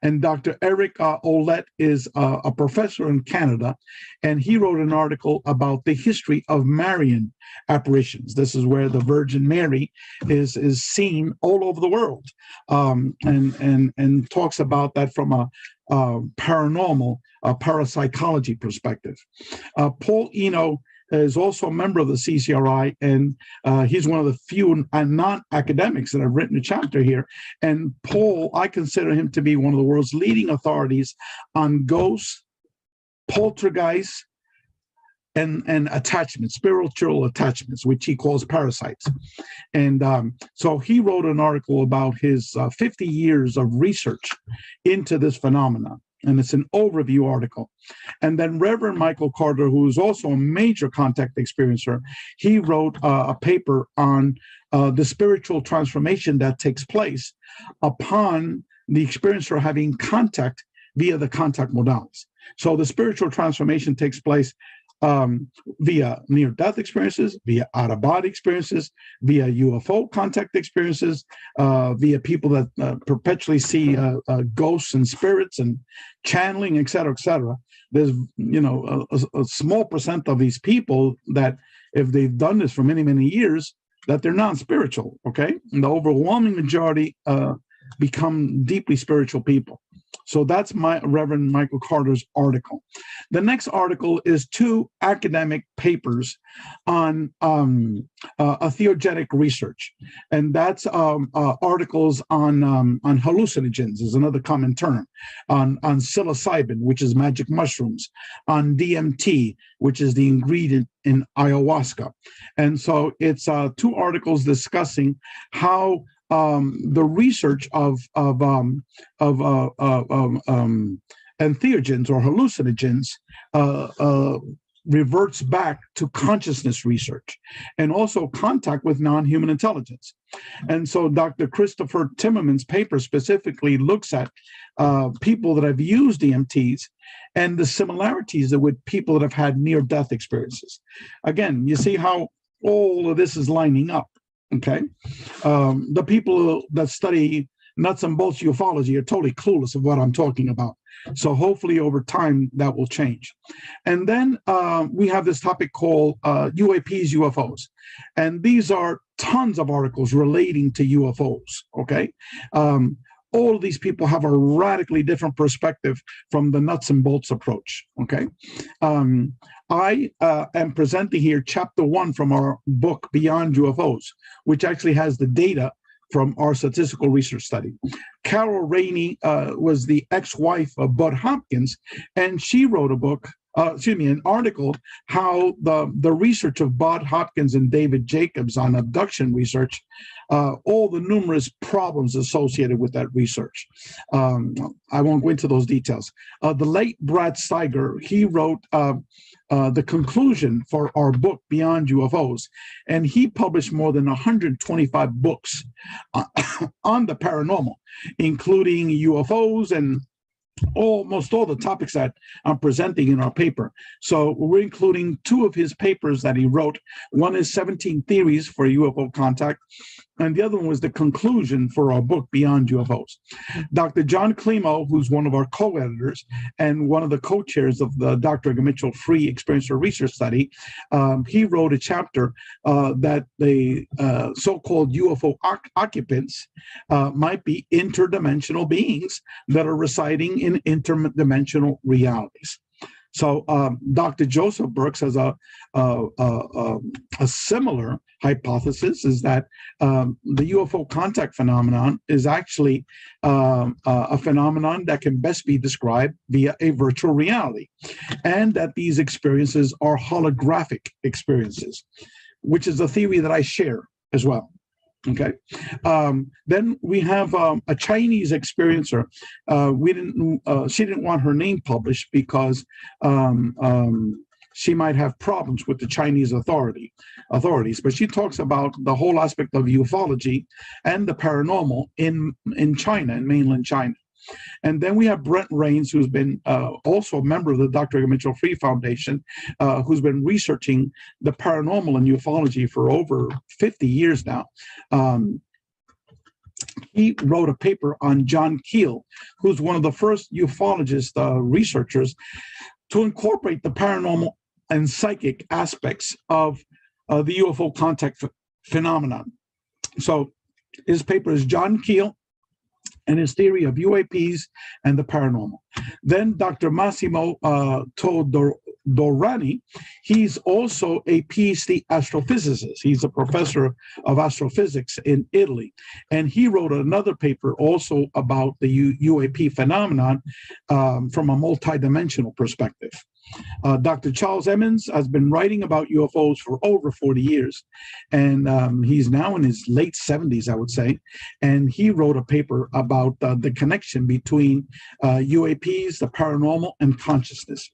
And Dr. Eric Ouellette is a professor in Canada, and he wrote an article about the history of Marian apparitions. This is where the Virgin Mary is seen all over the world, and talks about that from a paranormal, parapsychology perspective. Paul Eno is also a member of the CCRI, and he's one of the few non-academics that have written a chapter here. And Paul, I consider him to be one of the world's leading authorities on ghosts, poltergeists, and attachments, spiritual attachments, which he calls parasites. And so he wrote an article about his 50 years of research into this phenomenon. And it's an overview article. And then Reverend Michael Carter, who is also a major contact experiencer, he wrote a paper on the spiritual transformation that takes place upon the experiencer having contact via the contact modalities. So the spiritual transformation takes place via near-death experiences, via out-of-body experiences, via UFO contact experiences, via people that perpetually see ghosts and spirits and channeling, et cetera, et cetera. There's, a small percent of these people that, if they've done this for many, many years, that they're non-spiritual, okay? And the overwhelming majority become deeply spiritual people. So that's my Reverend Michael Carter's article. The next article is two academic papers on theogenic research, and that's articles on hallucinogens is another common term, on psilocybin, which is magic mushrooms, on DMT, which is the ingredient in ayahuasca. And so it's two articles discussing how the research of entheogens or hallucinogens reverts back to consciousness research and also contact with non-human intelligence. And so Dr. Christopher Timmerman's paper specifically looks at people that have used EMTs and the similarities with people that have had near-death experiences. Again, you see how all of this is lining up. Okay, the people that study nuts and bolts ufology are totally clueless of what I'm talking about. So hopefully over time that will change. And then we have this topic called UAPs, UFOs. And these are tons of articles relating to UFOs, okay? All of these people have a radically different perspective from the nuts and bolts approach, okay? I am presenting here chapter 1 from our book, Beyond UFOs, which actually has the data from our statistical research study. Carol Rainey was the ex-wife of Bud Hopkins, and she wrote a book, an article, how the research of Bud Hopkins and David Jacobs on abduction research, all the numerous problems associated with that research. I won't go into those details. The late Brad Steiger, he wrote the conclusion for our book, Beyond UFOs, and he published more than 125 books on the paranormal, including UFOs and almost all the topics that I'm presenting in our paper. So we're including two of his papers that he wrote. One is 17 Theories for UFO Contact, and the other one was the conclusion for our book, Beyond UFOs. Dr. John Climo, who's one of our co-editors and one of the co-chairs of the Dr. Edgar Mitchell Free Experiencer Research Study, he wrote a chapter that the so-called UFO occupants might be interdimensional beings that are residing in interdimensional realities. So Dr. Joseph Brooks has a similar hypothesis, is that the UFO contact phenomenon is actually a phenomenon that can best be described via a virtual reality, and that these experiences are holographic experiences, which is a theory that I share as well. Okay. Then we have a Chinese experiencer. She didn't want her name published because she might have problems with the Chinese authorities, but she talks about the whole aspect of ufology and the paranormal in China, in mainland China. And then we have Brent Rains, who's been also a member of the Dr. Edgar Mitchell Free Foundation, who's been researching the paranormal and ufology for over 50 years now. He wrote a paper on John Keel, who's one of the first ufologist researchers to incorporate the paranormal and psychic aspects of the UFO contact phenomenon. So his paper is John Keel and his theory of UAPs and the paranormal. Then Dr. Massimo Todorani, he's also a PhD astrophysicist. He's a professor of astrophysics in Italy. And he wrote another paper also about the UAP phenomenon from a multidimensional perspective. Dr. Charles Emmons has been writing about UFOs for over 40 years, and he's now in his late 70s, I would say, and he wrote a paper about the connection between UAPs, the paranormal, and consciousness.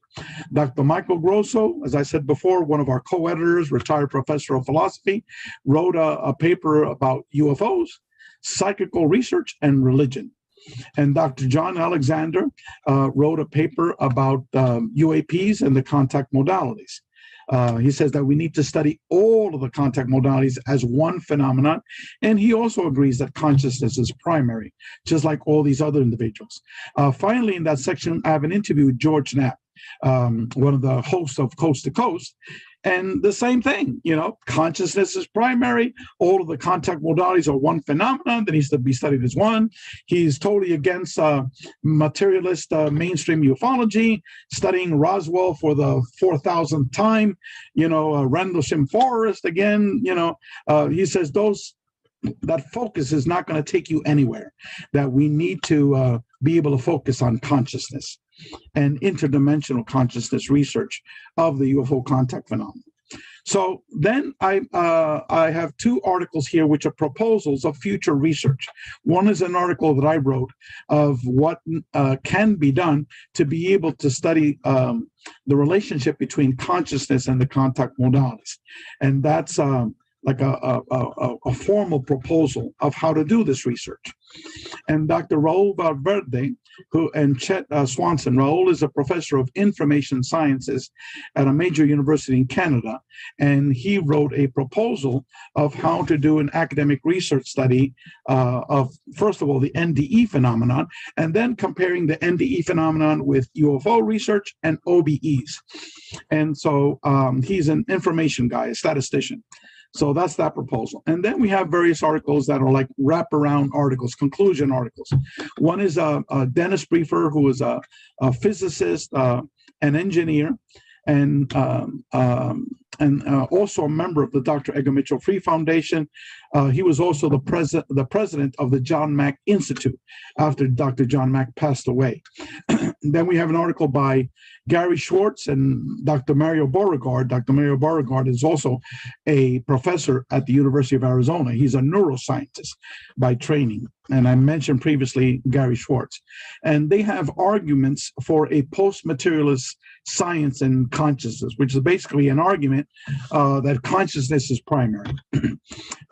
Dr. Michael Grosso, as I said before, one of our co-editors, retired professor of philosophy, wrote a paper about UFOs, psychical research, and religion. And Dr. John Alexander wrote a paper about UAPs and the contact modalities. He says that we need to study all of the contact modalities as one phenomenon. And he also agrees that consciousness is primary, just like all these other individuals. Finally, in that section, I have an interview with George Knapp, one of the hosts of Coast to Coast. And the same thing, consciousness is primary. All of the contact modalities are one phenomenon that needs to be studied as one. He's totally against materialist mainstream ufology, studying Roswell for the 4,000th time, Rendlesham Forest again. He says that focus is not going to take you anywhere, that we need to be able to focus on consciousness and interdimensional consciousness research of the UFO contact phenomenon. So then I have two articles here which are proposals of future research. One is an article that I wrote of what can be done to be able to study the relationship between consciousness and the contact modalities. And that's like a formal proposal of how to do this research. And Dr. Raul Valverde and Chet Swanson. Raul is a professor of information sciences at a major university in Canada, and he wrote a proposal of how to do an academic research study of, first of all, the NDE phenomenon, and then comparing the NDE phenomenon with UFO research and OBEs. And so he's an information guy, a statistician. So that's that proposal. And then we have various articles that are like wraparound articles, conclusion articles. One is Dennis Briefer, who is a physicist, an engineer, and also a member of the Dr. Edgar Mitchell Free Foundation. He was also the president of the John Mack Institute after Dr. John Mack passed away. Then we have an article by Gary Schwartz and Dr. Mario Beauregard. Dr. Mario Beauregard is also a professor at the University of Arizona. He's a neuroscientist by training. And I mentioned previously Gary Schwartz. And they have arguments for a post-materialist science and consciousness, which is basically an argument that consciousness is primary.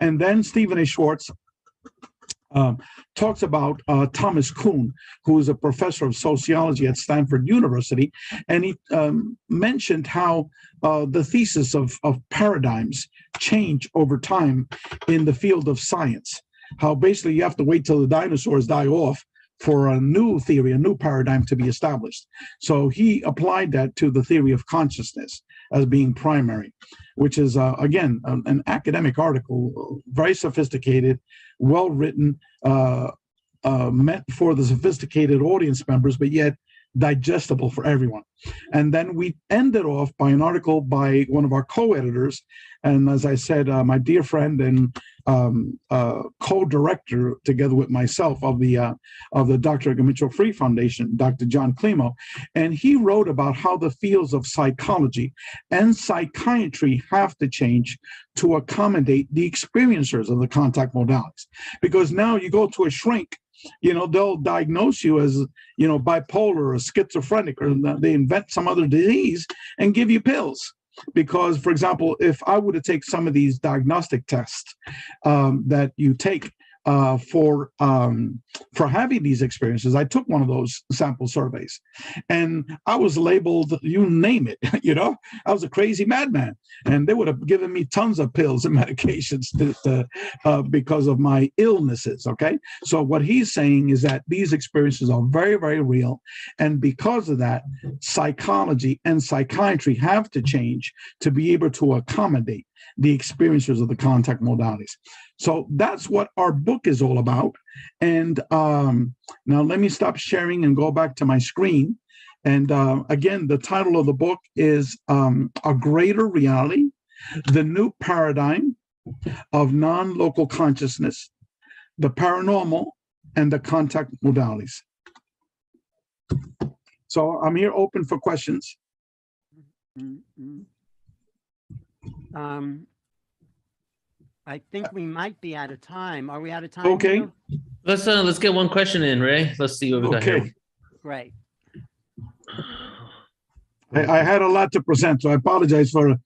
And then Stephen A. Schwartz talks about Thomas Kuhn, who is a professor of sociology at Stanford University, and he mentioned how the thesis of paradigms change over time in the field of science, how basically you have to wait till the dinosaurs die off for a new theory, a new paradigm to be established. So he applied that to the theory of consciousness as being primary, which is, again, an academic article, very sophisticated, well-written, meant for the sophisticated audience members, but yet digestible for everyone. And then we ended off by an article by one of our co-editors, and as I said, my dear friend and co-director, together with myself, of the Dr. Edgar Mitchell Free Foundation, Dr. John Climo, and he wrote about how the fields of psychology and psychiatry have to change to accommodate the experiencers of the contact modalities. Because now you go to a shrink they'll diagnose you as, bipolar or schizophrenic, or they invent some other disease and give you pills. Because, for example, if I were to take some of these diagnostic tests that you take for having these experiences, I took one of those sample surveys, and I was labeled, you name it, I was a crazy madman, and they would have given me tons of pills and medications because of my illnesses. Okay, so what he's saying is that these experiences are very, very real, and because of that, psychology and psychiatry have to change to be able to accommodate the experiencers of the contact modalities. So that's what our book is all about. And now let me stop sharing and go back to my screen. And again, the title of the book is A Greater Reality, The New Paradigm of Non-Local Consciousness, the Paranormal, and the Contact Modalities. So I'm here open for questions. I think we might be out of time. Are we out of time? Okay. Neil? Let's get one question in, Ray. Let's see what we got here. Great. I had a lot to present, so I apologize for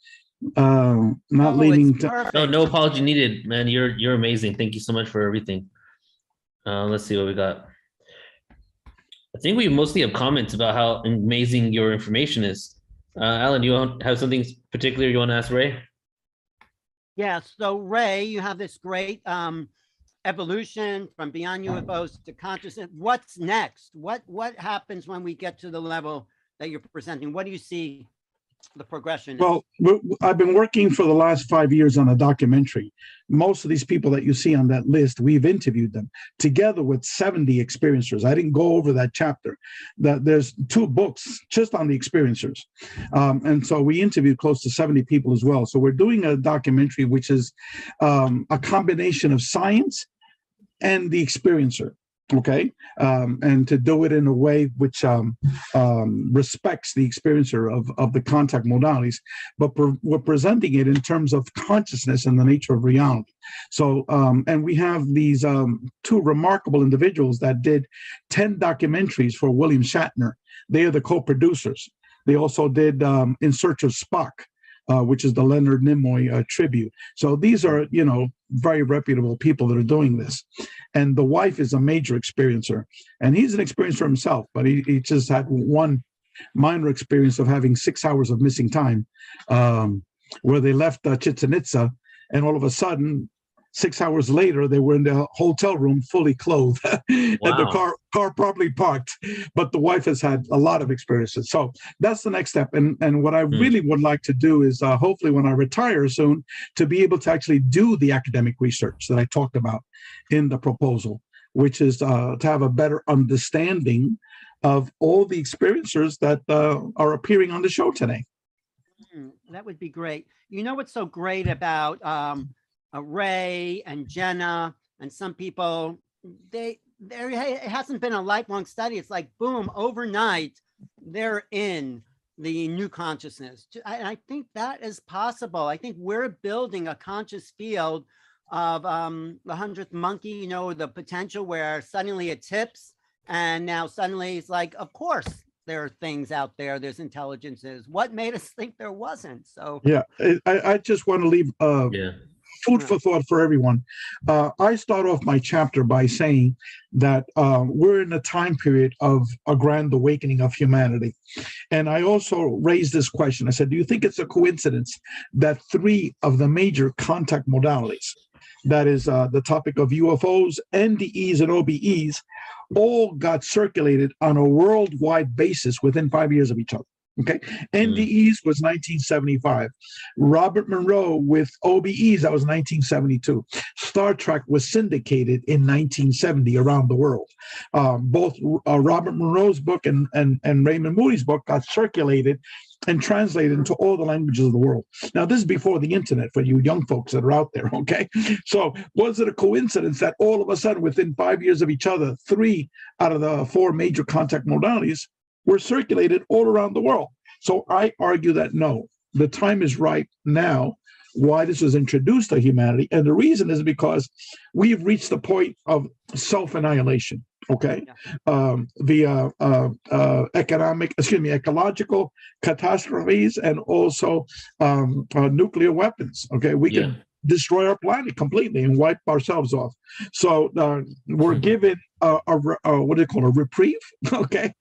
not leading to. Perfect. No apology needed, man. You're amazing. Thank you so much for everything. Let's see what we got. I think we mostly have comments about how amazing your information is. Alan, you have something particular you want to ask Ray? Yeah, so Ray, you have this great evolution from beyond UFOs to consciousness. What's next? What happens when we get to the level that you're presenting? What do you see the progression is? Well, I've been working for the last 5 years on a documentary. Most of these people that you see on that list, we've interviewed them together with 70 experiencers. I didn't go over that chapter. There's 2 books just on the experiencers. And so we interviewed close to 70 people as well. So we're doing a documentary which is a combination of science and the experiencer. Okay, and to do it in a way which respects the experiencer of the contact modalities, but we're presenting it in terms of consciousness and the nature of reality. So, and we have these 2 remarkable individuals that did 10 documentaries for William Shatner. They are the co-producers. They also did In Search of Spock, which is the Leonard Nimoy tribute. So these are, very reputable people that are doing this. And the wife is a major experiencer. And he's an experiencer himself, but he just had one minor experience of having 6 hours of missing time, where they left Chichen Itza, and all of a sudden, 6 hours later, they were in the hotel room fully clothed, and the car properly parked. But the wife has had a lot of experiences. So that's the next step. And what I really would like to do is hopefully when I retire soon, to be able to actually do the academic research that I talked about in the proposal, which is to have a better understanding of all the experiencers that are appearing on the show today. That would be great. You know what's so great about Ray and Jenna and some people, it hasn't been a lifelong study. It's like, boom, overnight, they're in the new consciousness. I think that is possible. I think we're building a conscious field of the 100th monkey, the potential where suddenly it tips, and now suddenly it's like, of course, there are things out there, there's intelligences. What made us think there wasn't? So yeah, I just want to leave food for thought for everyone. I start off my chapter by saying that we're in a time period of a grand awakening of humanity. And I also raised this question. I said, do you think it's a coincidence that 3 of the major contact modalities, that is the topic of UFOs, NDEs, and OBEs, all got circulated on a worldwide basis within 5 years of each other? Okay, NDEs was 1975. Robert Monroe with OBEs, that was 1972. Star Trek was syndicated in 1970 around the world. Both Robert Monroe's book and Raymond Moody's book got circulated and translated into all the languages of the world. Now, this is before the internet for you young folks that are out there, okay? So was it a coincidence that all of a sudden, within 5 years of each other, 3 out of the 4 major contact modalities were circulated all around the world? So I argue that no, the time is right now why this was introduced to humanity. And the reason is because we've reached the point of self-annihilation. Okay, via ecological catastrophes and also nuclear weapons. Okay, we can destroy our planet completely and wipe ourselves off. So we're given what do you call a reprieve? Okay,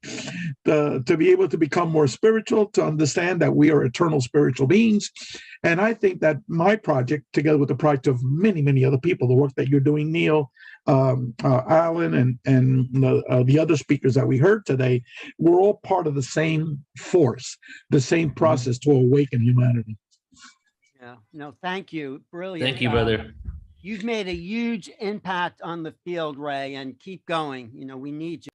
to be able to become more spiritual, to understand that we are eternal spiritual beings. And I think that my project, together with the project of many other people, the work that you're doing, Neil, Alan, and the other speakers that we heard today, we're all part of the same force, the same process to awaken humanity. Yeah, no, thank you. Brilliant. Thank you, brother. You've made a huge impact on the field, Ray, and keep going. You know, we need you.